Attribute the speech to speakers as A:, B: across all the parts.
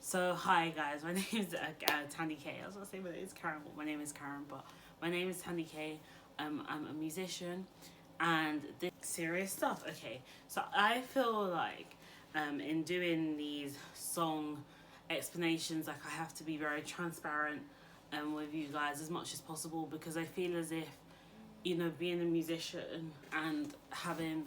A: So hi guys, my name is Tandy K. I was gonna say my name is Karen, but my name is Karen. But my name is Tandy K. I'm a musician, and this serious stuff. Okay, so I feel like in doing these song explanations, like I have to be very transparent with you guys as much as possible because I feel as if being a musician and having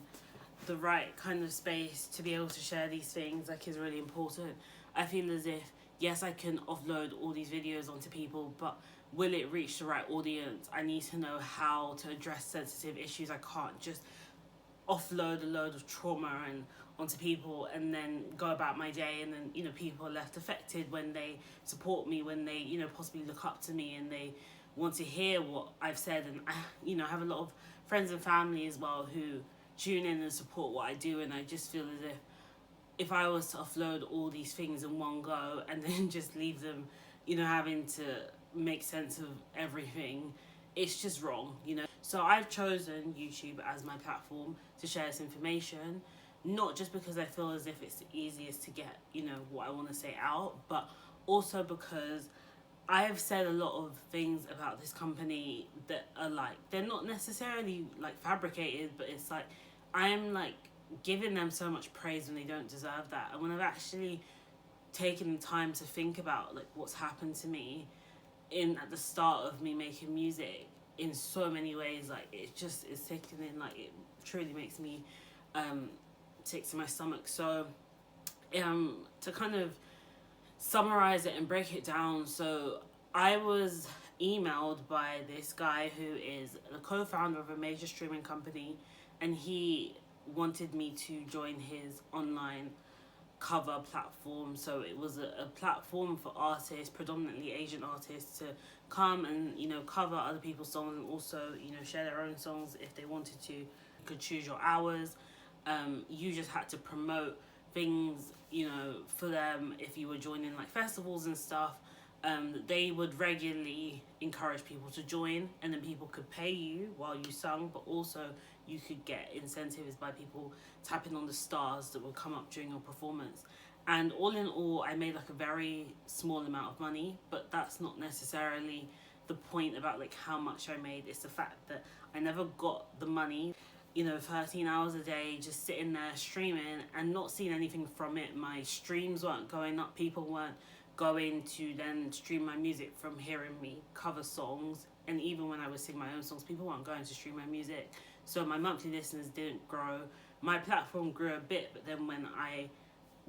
A: the right kind of space to be able to share these things like is really important. I feel as if yes, I can offload all these videos onto people, but will it reach the right audience? I need to know how to address sensitive issues. I can't just offload a load of trauma and onto people and then go about my day, and then people are left affected when they support me, when they possibly look up to me and they want to hear what I've said. And I have a lot of friends and family as well who tune in and support what I do, and I just feel as if I was to offload all these things in one go and then just leave them having to make sense of everything, it's just wrong. So I've chosen YouTube as my platform to share this information, not just because I feel as if it's the easiest to get what I want to say out, but also because I have said a lot of things about this company that are like, they're not necessarily like fabricated, but it's like I'm like giving them so much praise when they don't deserve that. And when I've actually taken the time to think about like what's happened to me in at the start of me making music in so many ways, like it just is sickening. Like it truly makes me sick to my stomach. So to kind of summarize it and break it down, so I was emailed by this guy who is the co-founder of a major streaming company, and he wanted me to join his online cover platform. So it was a platform for artists, predominantly Asian artists, to come and cover other people's songs, and also share their own songs if they wanted to. You could choose your hours. You just had to promote things for them if you were joining like festivals and stuff. They would regularly encourage people to join, and then people could pay you while you sung, but also you could get incentives by people tapping on the stars that would come up during your performance. And all in all, I made like a very small amount of money, but that's not necessarily the point about like how much I made. It's the fact that I never got the money. 13 hours a day just sitting there streaming and not seeing anything from it. My streams weren't going up. People weren't going to then stream my music from hearing me cover songs. And even when I was singing my own songs, people weren't going to stream my music. So my monthly listeners didn't grow. My platform grew a bit, but then when I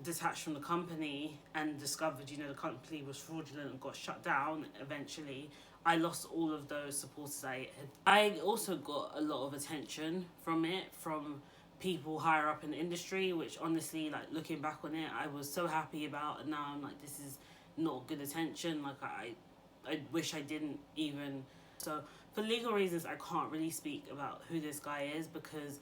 A: detached from the company and discovered the company was fraudulent and got shut down eventually, I lost all of those supporters I had. I also got a lot of attention from it, from people higher up in the industry, which honestly, like looking back on it, I was so happy about. And now I'm like, this is not good attention. Like I wish I didn't even. So for legal reasons, I can't really speak about who this guy is, because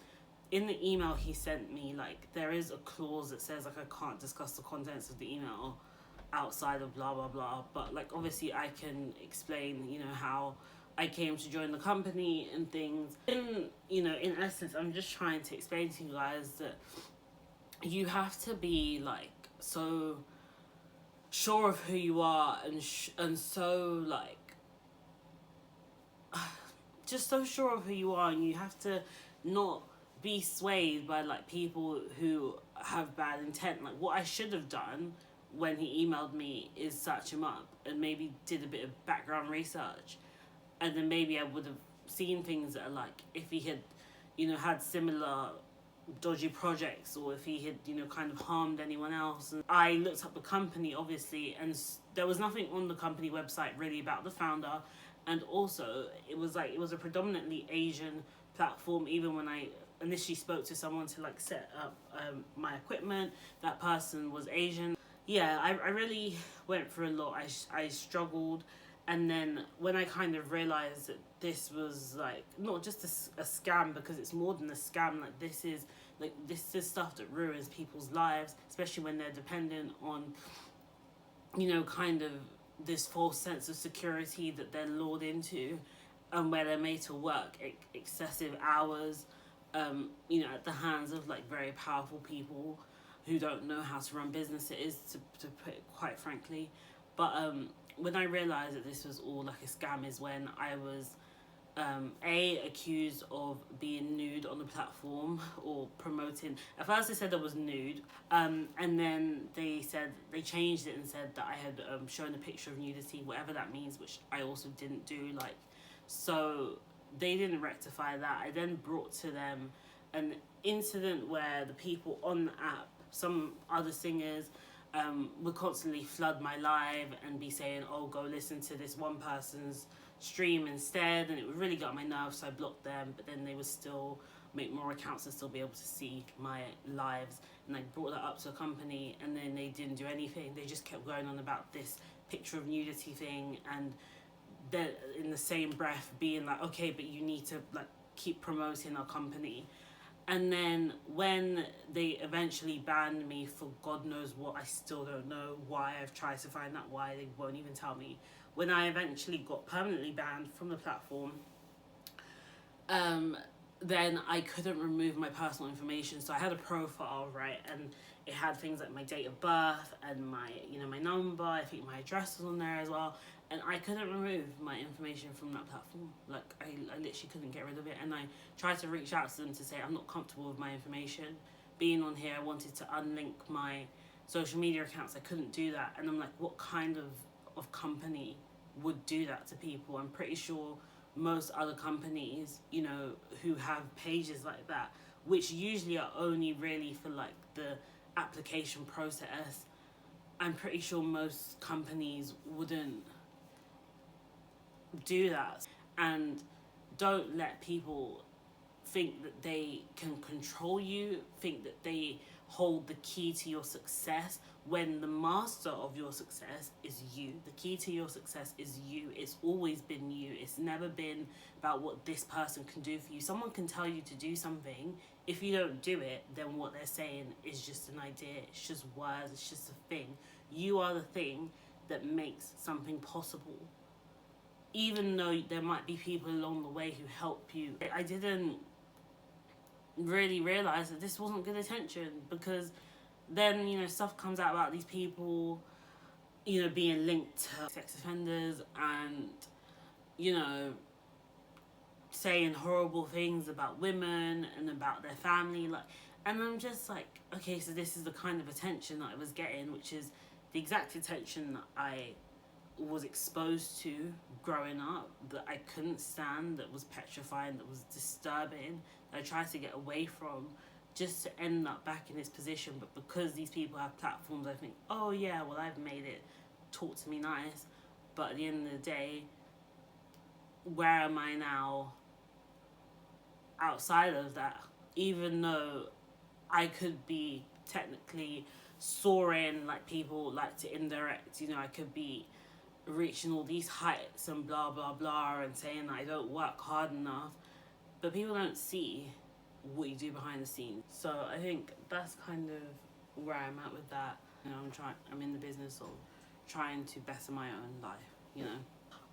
A: in the email he sent me, like there is a clause that says like I can't discuss the contents of the email outside of blah blah blah. But like obviously I can explain how I came to join the company and things. In essence, I'm just trying to explain to you guys that you have to be like so sure of who you are, and so like just so sure of who you are, and you have to not be swayed by like people who have bad intent. Like what I should have done when he emailed me is search him up and maybe did a bit of background research, and then maybe I would have seen things that are like, if he had had similar dodgy projects, or if he had kind of harmed anyone else. And I looked up the company obviously, and there was nothing on the company website really about the founder. And also it was a predominantly Asian platform. Even when I initially spoke to someone to like set up my equipment, that person was Asian. Yeah, I really went through a lot. I struggled. And then when I kind of realized that this was like not just a scam, because it's more than a scam. Like this is stuff that ruins people's lives, especially when they're dependent on kind of this false sense of security that they're lured into, and where they're made to work excessive hours at the hands of like very powerful people who don't know how to run businesses, to put it quite frankly. But when I realized that this was all like a scam is when I was accused of being nude on the platform or promoting. At first they said I was nude, and then they said they changed it and said that I had shown a picture of nudity, whatever that means, which I also didn't do. Like, so they didn't rectify that. I then brought to them an incident where the people on the app, some other singers, would constantly flood my live and be saying, "Oh, go listen to this one person's stream instead," and it would really get on my nerves, so I blocked them. But then they would still make more accounts and still be able to see my lives, and I brought that up to a company, and then they didn't do anything. They just kept going on about this picture of nudity thing, and then in the same breath being like, "Okay, but you need to like keep promoting our company." And then when they eventually banned me for God knows what, I still don't know why. I've tried to find out why, they won't even tell me. When I eventually got permanently banned from the platform, then I couldn't remove my personal information. So I had a profile, right, and it had things like my date of birth and my, my number. I think my address was on there as well, and I couldn't remove my information from that platform. Like, I literally couldn't get rid of it, and I tried to reach out to them to say I'm not comfortable with my information being on here. I wanted to unlink my social media accounts. I couldn't do that, and I'm like, what kind of company would do that to people? I'm pretty sure most other companies, who have pages like that, which usually are only really for like the application process, I'm pretty sure most companies wouldn't do that. And don't let people think that they can control you, think that they hold the key to your success, when the master of your success is you. The key to your success is you. It's always been you. It's never been about what this person can do for you. Someone can tell you to do something. If you don't do it, then what they're saying is just an idea. It's just words. It's just a thing. You are the thing that makes something possible. Even though there might be people along the way who help you. I didn't really realize that this wasn't good attention, because then stuff comes out about these people being linked to sex offenders and saying horrible things about women and about their family, like, and I'm just like, okay, so this is the kind of attention that I was getting, which is the exact attention that I was exposed to growing up, that I couldn't stand, that was petrifying, that was disturbing, that I tried to get away from, just to end up back in this position. But because these people have platforms, I think, oh yeah, well, I've made it, talk to me nice. But at the end of the day, where am I now outside of that? Even though I could be technically soaring, like people like to indirect, I could be reaching all these heights and blah blah blah, and saying that I don't work hard enough, but people don't see what you do behind the scenes. So I think that's kind of where I'm at with that. I'm in the business of trying to better my own life.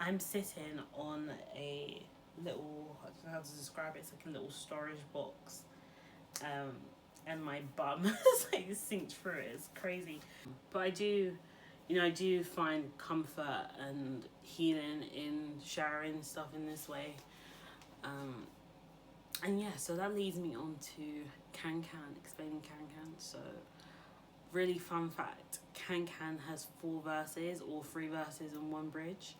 A: I'm sitting on a little, I don't know how to describe it, it's like a little storage box, and my bum is like synced through it. It's crazy, but I do find comfort and healing in sharing stuff in this way. And yeah, so that leads me on to Can Can, explaining Can Can. So, really fun fact, Can Can has 4 verses or 3 verses and 1 bridge.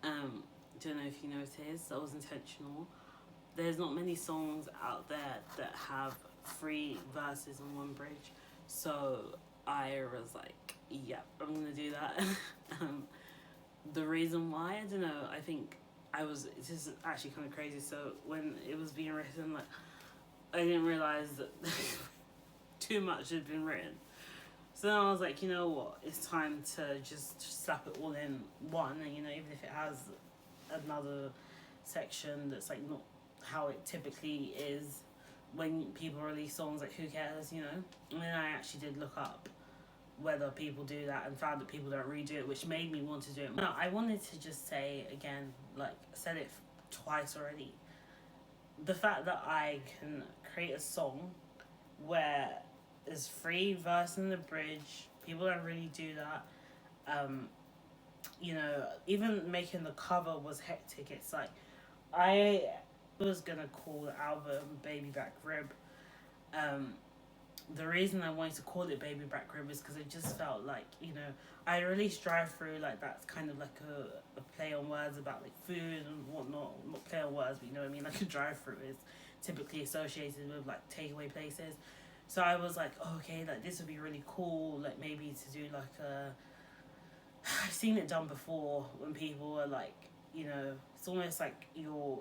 A: Don't know if you noticed, that was intentional. There's not many songs out there that have 3 verses and 1 bridge. So I was like, yep, I'm gonna do that. The reason why, I don't know, I think this is actually kind of crazy. So when it was being written, like, I didn't realize that too much had been written. So then I was like, you know what, it's time to just slap it all in one, and even if it has another section that's like not how it typically is when people release songs, like, who cares, And then I actually did look up whether people do that and found that people don't redo it, which made me want to do it. No, I wanted to just say again, like I said it twice already, the fact that I can create a song where is free verse in the bridge. People don't really do that. Um, even making the cover was hectic. It's like I was gonna call the album Baby Back Rib. Um, the reason I wanted to call it Baby Back Rib is because it just felt like, I released Drive Through, like that's kind of like a play on words about like food and whatnot. Not play on words, but you know what I mean? Like a drive through is typically associated with like takeaway places. So I was like, oh, okay, like this would be really cool, like maybe to do like a. I've seen it done before when people are like, it's almost like your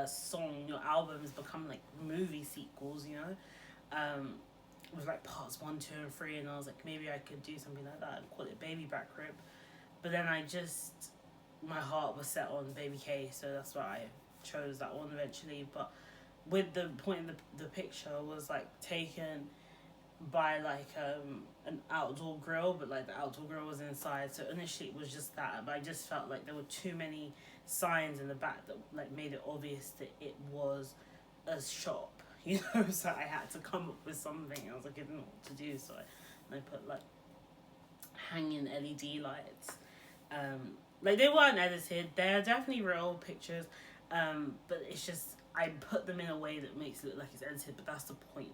A: song, your albums become like movie sequels, with like parts 1, 2, and 3, and I was like, maybe I could do something like that and call it Baby Back Rib. But then my heart was set on Baby K, so that's why I chose that one eventually. But with the point of the picture was like taken by like an outdoor grill, but like the outdoor grill was inside. So initially it was just that, but I just felt like there were too many signs in the back that like made it obvious that it was a shop, So I had to come up with something. I was like, I didn't know what to do, so I put like hanging LED lights. Like they weren't edited. They're definitely real pictures, but it's just I put them in a way that makes it look like it's edited. But that's the point